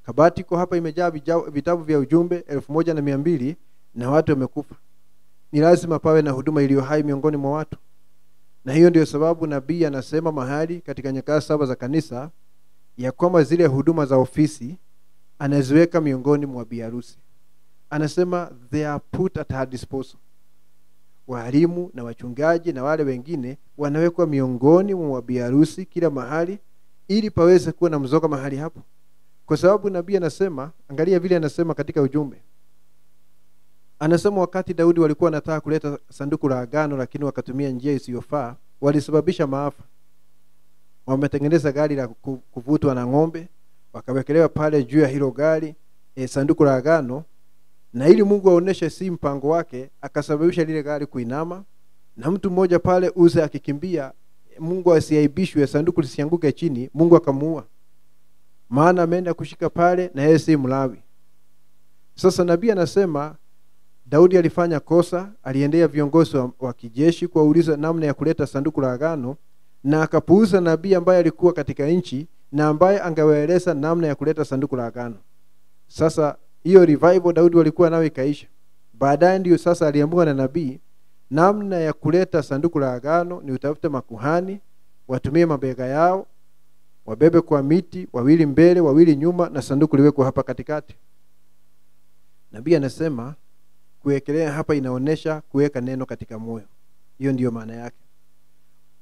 Kabati iko hapa imejaa vitabu vya ujumbe 1200 na watu wamekufa. Ni lazima pawe na huduma iliyo hai miongoni mwa watu. Na hiyo ndio sababu nabii anasema mahali katika nyakati 7 za kanisa ya kwamba zile huduma za ofisi anaziweka miongoni mwa biharusi. Anasema they are put at her disposal. Walimu na wachungaji na wale wengine wanawekwa miongoni mwa biharusi kila mahali ili paweze kuwa na mzoga mahali hapo. Kwa sababu nabii anasema, angalia vile anasema katika ujumbe. Anasema wakati Daudi walikuwa wanataka kuleta sanduku la agano lakini wakatumia njia isiyofaa, walisababisha maafa. Wametengeneza gari la kuvutwa na ng'ombe, wakawekelewa pale juu ya hilo gari sanduku la agano, na ili Mungu aoneshe si mpango wake, akasababisha lile gari kuinama, na mtu mmoja pale Uza akikimbia, Mungu asiaibishwe sanduku lisianguke chini, Mungu akamuua. Maana ameenda kushika pale na yeye si Mlawi. Sasa nabii anasema Daudi alifanya kosa, aliendea viongozi wa kijeshi kuwauliza namna ya kuleta sanduku la agano, na akapuuza nabii ambaye alikuwa katika nchi na ambaye angewaeleza namna ya kuleta sanduku la agano. Sasa hiyo revival Daudi walikuwa nayo ikaisha. Baadaye ndio sasa aliambiwa na nabii namna ya kuleta sanduku la agano ni utafute makuhani, watumie mabega yao, wabebe kwa miti, 2 mbele 2 nyuma, na sanduku liwekwe hapa katikati. Nabii anasema kuwekelea hapa inaonesha kuweka neno katika moyo. Hiyo ndiyo maana yake.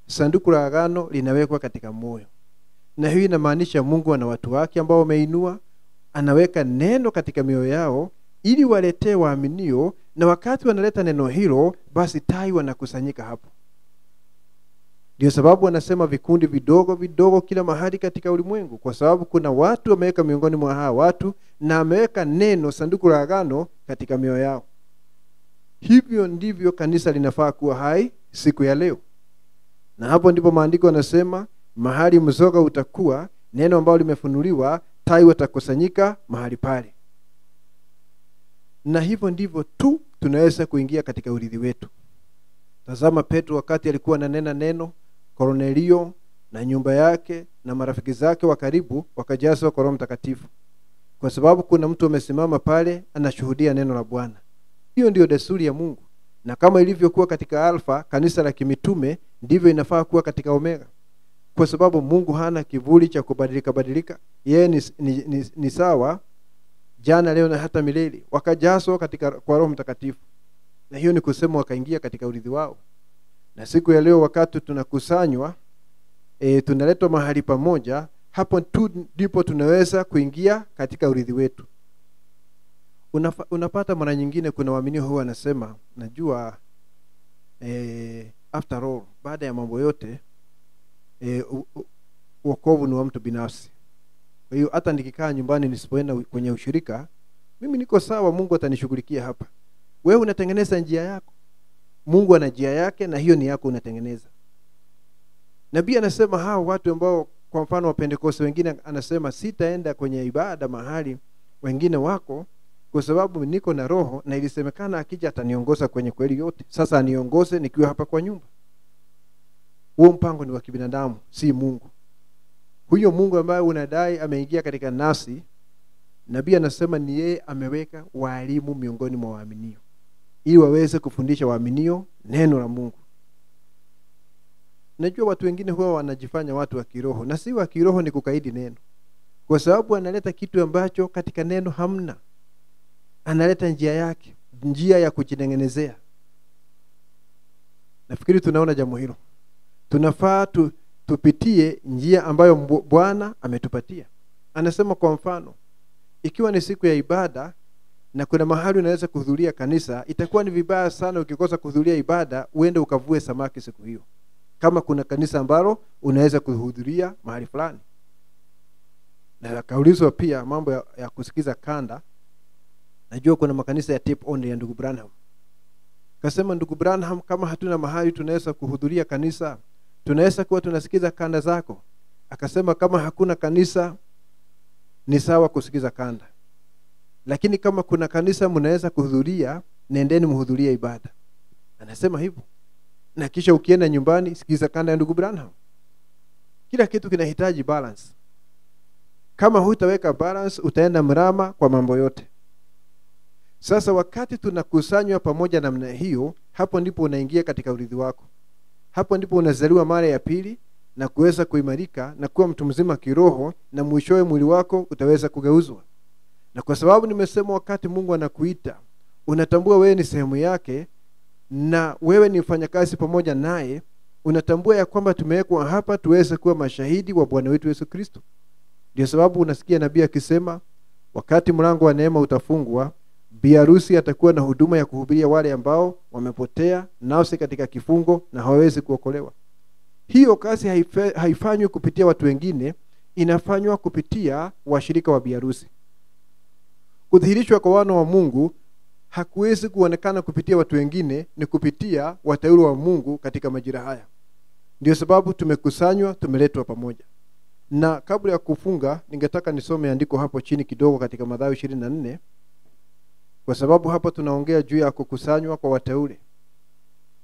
Sanduku la agano linawekwa katika moyo. Na hiyo inamaanisha Mungu ana watu wake ambao wameinua, anaweka neno katika mioyo yao ili waletee waaminio, na wakati wanaleta neno hilo basi tai wanakusanyika hapo. Ndio sababu anasema vikundi vidogo vidogo kila mahali katika ulimwengu, kwa sababu kuna watu ameweka miongoni mwa hawa watu, na ameweka neno, sanduku la agano, katika mioyo yao. Hivyo ndivyo kanisa linafaa kuwa hai siku ya leo. Na hapo ndipo maandiko yanasema mahali mzoga utakuwa, neno ambalo limefunuliwa, tai watakusanyika mahali pale. Na hivyo ndivyo tu tunaweza kuingia katika urithi wetu. Tazama Petro wakati alikuwa ananena neno, Kornelio na nyumba yake na marafiki zake wa karibu wakajazwa kwa Roho Mtakatifu, kwa sababu kuna mtu amesimama pale anashuhudia neno la Bwana. Hiyo ndio desturi ya Mungu, na kama ilivyokuwa katika Alfa, kanisa la kimitume, ndivyo inafaa kuwa katika Omega, kwa sababu Mungu hana kivuli cha kubadilika badilika. Yeye ni sawa jana, leo na hata milele. Wakajazwa kwa Roho Mtakatifu, na hiyo ni kusema wakaingia katika urithi wao. Na siku ya leo wakati tunakusanywa, tunaletwa mahali pamoja, hapo tu ndipo tunaweza kuingia katika urithi wetu. Unapata mara nyingine kuna waamini huwa anasema, najua after all, baada ya mambo yote wokovu ni wa mtu binafsi. Kwa hiyo hata nikikaa nyumbani nisipoenda kwenye ushirika, mimi niko sawa, Mungu atanishughulikia hapa. Wewe unatengeneza njia yako, Mungu ana njia yake, na hiyo ni yako unatengeneza. Nabii anasema hao watu ambao, kwa mfano wa Pentekoste, wengine anasema sitaenda kwenye ibada mahali wengine wako, kwa sababu niko na Roho, na ilisemekana akija ataniongoza kwenye kweli yote. Sasa aniongoze nikiwa hapa kwa nyumba. Huo mpango ni wa kibinadamu, si Mungu. Huyo Mungu ambaye unadai ameingia katika nafsi, nabii anasema ni yeye ameweka walimu miongoni mwa waaminio, ili waweze kufundisha waaminio neno la Mungu. Najua watu wengine huwa wanajifanya watu wa kiroho, na si wa kiroho, ni kukaidi neno, kwa sababu analeta kitu ambacho katika neno hamna. Analeta njia yake, njia ya kujitengenezea. Nafikiri tunaona jambo hilo. Tunafaa tupitie njia ambayo Bwana ametupatia. Anasema kwa mfano, ikiwa ni siku ya ibada na kuna mahali unaweza kuhudhuria kanisa, itakuwa ni vibaya sana ukikosa kuhudhuria ibada uende ukavue samaki siku hiyo, kama kuna kanisa ambalo unaweza kuhudhuria mahali fulani. Na kaulizwa pia mambo ya kusikiza kanda. Najua kuna makanisa ya tape only ya ndugu Branham. Kasema, ndugu Branham, kama hatuna mahali tunaweza kuhudhuria kanisa, tunaweza kuwa tunasikiza kanda zako. Akasema kama hakuna kanisa ni sawa kusikiza kanda, lakini kama kuna kanisa mnaweza kuhudhuria, nendeni mhudhurie ibada. Anasema hivyo. Na kisha ukienda nyumbani, sikiza kanda ya ndugu Branham. Kila kitu kinahitaji balance. Kama hutaweka balance, utaenda mrama kwa mambo yote. Sasa wakati tunakusanywa pamoja namna hiyo, hapo ndipo unaingia katika urithi wako. Hapo ndipo unazaliwa mara ya pili na kuweza kuimarika na kuwa mtu mzima kiroho, na mwishowe mwili wako utaweza kugeuzwa. Na kwa sababu nimesema wakati Mungu anakuita, unatambua wewe ni sehemu yake na wewe ni mfanyakazi pamoja naye, unatambua ya kwamba tumewekwa hapa tuweze kuwa mashahidi wa Bwana wetu Yesu Kristo. Ndio sababu unasikia nabii akisema wakati mlango wa neema utafungwa, biharusi atakuwa na huduma ya kuhubiria wale ambao wamepotea nafsi katika kifungo na hawawezi kuokolewa. Hiyo kazi haifanywi kupitia watu wengine, inafanywa kupitia washirika wa biharusi. Kudhihirishwa kwa wana wa Mungu hakuwezi kuonekana kupitia watu wengine, ni kupitia wateule wa Mungu katika majira haya. Ndio sababu tumekusanywa, tumeletwa pamoja. Na kabla ya kufunga, ningetaka nisome andiko hapo chini kidogo katika Mathayo 24, kwa sababu hapo tunaongea juu ya kukusanywa kwa wateule.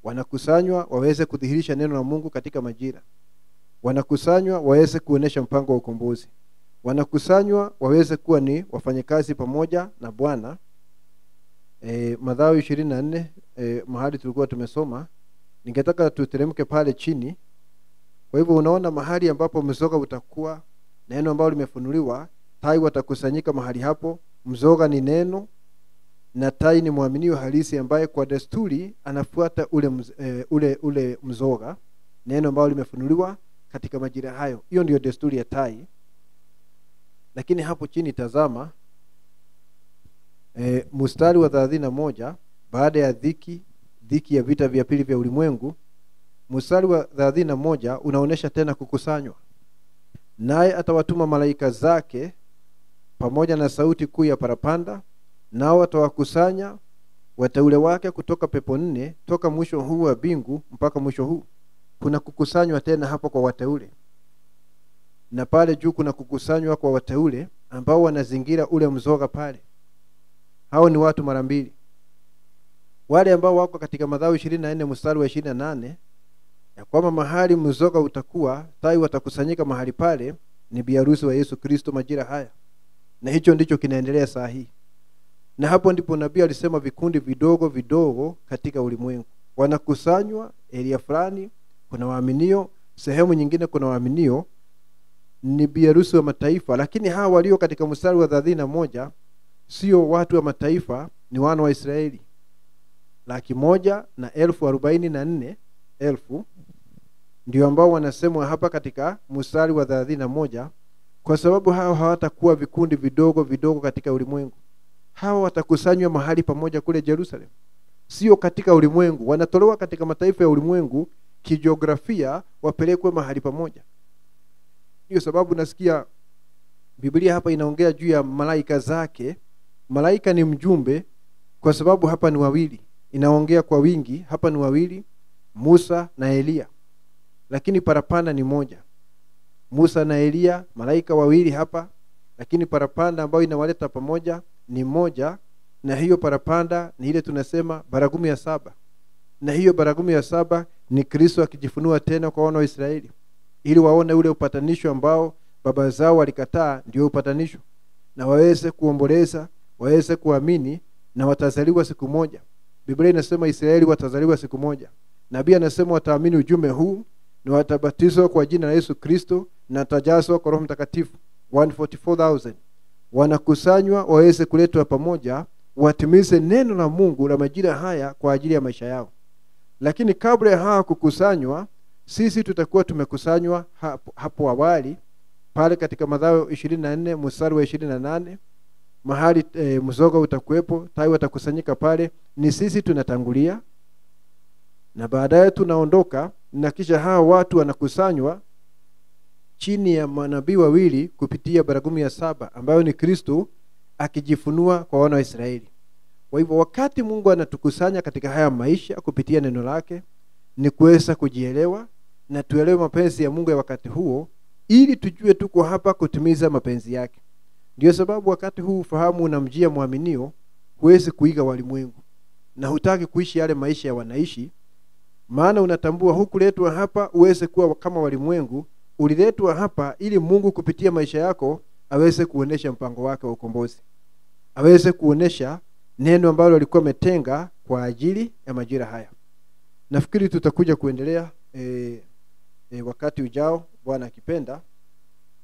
Wanakusanywa waweze kudhihirisha neno la Mungu katika majira. Wanakusanywa waweze kuonesha mpango wa ukombozi. Wanakusanywa waweze kuwa ni wafanyakazi pamoja na Bwana. Mathayo 24 mahali tulikuwa tumesoma, ningetaka tuteremke pale chini. Kwa hivyo unaona mahali ambapo mzoga utakuwa, neno ambalo limefunuliwa, tai watakusanyika mahali hapo. Mzoga ni neno na tai ni muaminiwa halisi ambaye kwa desturi anafuata ule mzoga, neno ambalo limefunuliwa katika majira hayo. Hiyo ndio desturi ya tai. Lakini hapo chini tazama mstari wa 31, baada ya dhiki ya vita vya pili vya ulimwengu, mstari wa 31 unaonesha tena kukusanywa. Naye atawatuma malaika zake pamoja na sauti kuu ya parapanda, nao atawakusanya wateule wake kutoka pepo nne, toka mwisho huu wa mbingu mpaka mwisho huu. Kuna kukusanywa tena hapo kwa wateule, na pale juu kuna kukusanywa kwa wateule ambao wanazingira ule mzoga pale. Hao ni watu mara mbili. Wale ambao wako katika Mathayo 24 mstari wa 28, ya kwamba mahali mzoga utakuwa, tai watakusanyika mahali pale, ni biharusi wa Yesu Kristo majira haya. Na hicho ndicho kinaendelea saa hii. Na hapo ndipo nabii alisema vikundi vidogo vidogo katika ulimwengu wanakusanywa. Elia fulani kuna waaminio, sehemu nyingine kuna waaminio, ni biharusi wa mataifa. Lakini hawa walio katika mstari wa 31 sio watu wa mataifa, ni wana wa Israeli. 144,000 ndio ambao wanasemwa hapa katika mstari wa 31, kwa sababu hao hawatakuwa vikundi vidogo vidogo katika ulimwengu. Hao watakusanywa mahali pamoja kule Jerusalem, sio katika ulimwengu. Wanatolewa katika mataifa ya ulimwengu kijiografia, wapelekwe mahali pamoja. Ndio sababu nasikia Biblia hapa inaongea juu ya malaika zake. Malaika ni mjumbe, kwa sababu hapa ni wawili, inaongea kwa wingi. Hapa ni wawili, Musa na Elia, lakini parapanda ni moja. Musa na Elia, malaika wawili hapa, lakini parapanda ambayo inawaleta pamoja ni moja. Na hiyo parapanda ni ile tunasema baragumu ya 7. Na hiyo baragumu ya 7 ni Kristo akijifunua tena kwa wana wa Israeli, ili waone ule upatanisho ambao baba zao walikataa. Ndio upatanisho, na waweze kuomboleza, waweze kuamini, na watazaliwa siku moja. Biblia inasema Israeli watazaliwa siku moja. Nabii anasema wataamini ujumbe huu na watabatizwa kwa jina la Yesu Kristo na watajazwa kwa Roho Mtakatifu. 144,000 wanakusanywa waweze kuletwa pamoja, watimize neno la Mungu la majira haya kwa ajili ya maisha yao. Lakini kabla ya hawa kukusanywa, sisi tutakuwa tumekusanywa hapo awali pale katika Mathayo 24 mstari wa 28, mahali mzoga utakuepo, tai watakusanyika pale. Ni sisi tunatangulia, na baadaye tunaondoka, na kisha hawa watu wanakusanywa chini ya manabii wawili kupitia baragumu ya 7 ambayo ni Kristo akijifunua kwa wana wa Israeli. Kwa hivyo wakati Mungu anatukusanya katika haya maisha kupitia neno lake, ni kuweza kujielewa na tuelewe mapenzi ya Mungu ya wakati huo, ili tujue tuko hapa kutimiza mapenzi yake. Ndio sababu wakati huu ufahamu unamjia muaminio, huwezi kuiga walimwengu na hutaki kuishi yale maisha ya wanaishi. Maana unatambua hukuletwa hapa uweze kuwa kama walimwengu, uliletwa hapa ili Mungu kupitia maisha yako aweze kuonesha mpango wake wa ukombozi, aweze kuonesha neno ambalo alikuwa ametenga kwa ajili ya majira haya. Nafikiri tutakuja kuendelea wakati ujao, Bwana akipenda.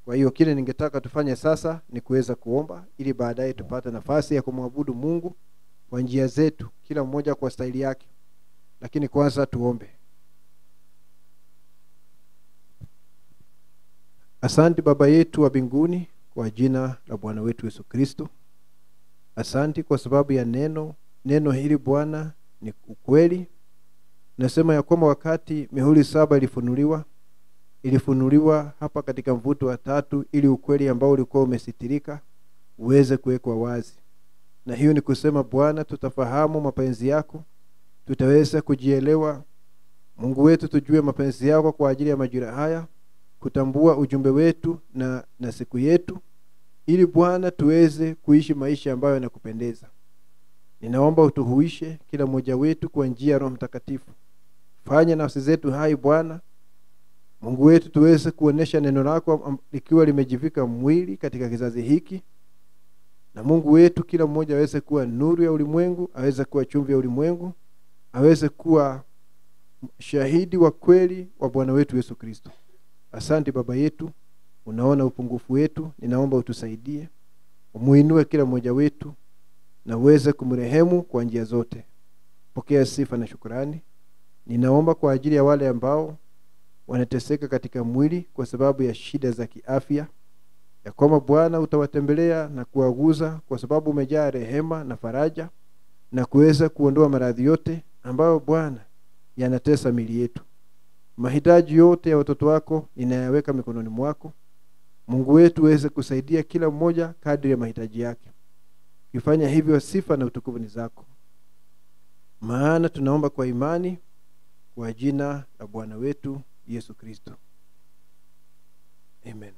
Kwa hiyo kile ningetaka tufanye sasa ni kuweza kuomba, ili baadaye tupate nafasi ya kumwabudu Mungu kwa njia zetu, kila mmoja kwa staili yake. Lakini kwanza tuombe. Asante Baba yetu wa mbinguni, kwa jina la Bwana wetu Yesu Kristo. Asante kwa sababu ya neno hili Bwana ni ukweli. Nasema ya kwamba wakati mihuri 7 ilifunuliwa hapa katika mvuto wa 3, ili ukweli ambao ulikuwa umesitirika uweze kuwekwa wazi. Na hiyo ni kusema Bwana, tutafahamu mapenzi yako, tutaweza kujielewa Mungu wetu, tujue mapenzi yako kwa ajili ya majira haya, kutambua ujumbe wetu na siku yetu, ili Bwana tuweze kuishi maisha ambayo yanakupendeza. Ninaomba utuhuishe kila mmoja wetu kwa njia ya Roho Mtakatifu. Fanya nafsi zetu hai Bwana Mungu wetu, tuweze kuonesha neno lako likiwa limejivika mwili katika kizazi hiki. Na Mungu wetu, kila mmoja aweze kuwa nuru ya ulimwengu, aweze kuwa chumvi ya ulimwengu, aweze kuwa shahidi wa kweli wa Bwana wetu Yesu Kristo. Asante Baba yetu, unaona upungufu wetu. Ninaomba utusaidie, umuinue kila mmoja wetu na uweze kumrehemu kwa njia zote. Pokea sifa na shukrani. Ninaomba kwa ajili ya wale ambao wanateseka katika mwili kwa sababu ya shida za kiafya, ya kwamba Bwana utawatembelea na kuwaguza, kwa sababu umejaa rehema na faraja, na kuweza kuondoa maradhi yote ambayo Bwana yanatesa miili yetu. Mahitaji yote ya watoto wako ninayaweka mikononi mwako. Mungu wetu uweze kusaidia kila mmoja kadri ya mahitaji yake. Ukifanya hivyo, sifa na utukufu ni zako. Maana tunaomba kwa imani kwa jina la Bwana wetu Yesu Kristo. Amen.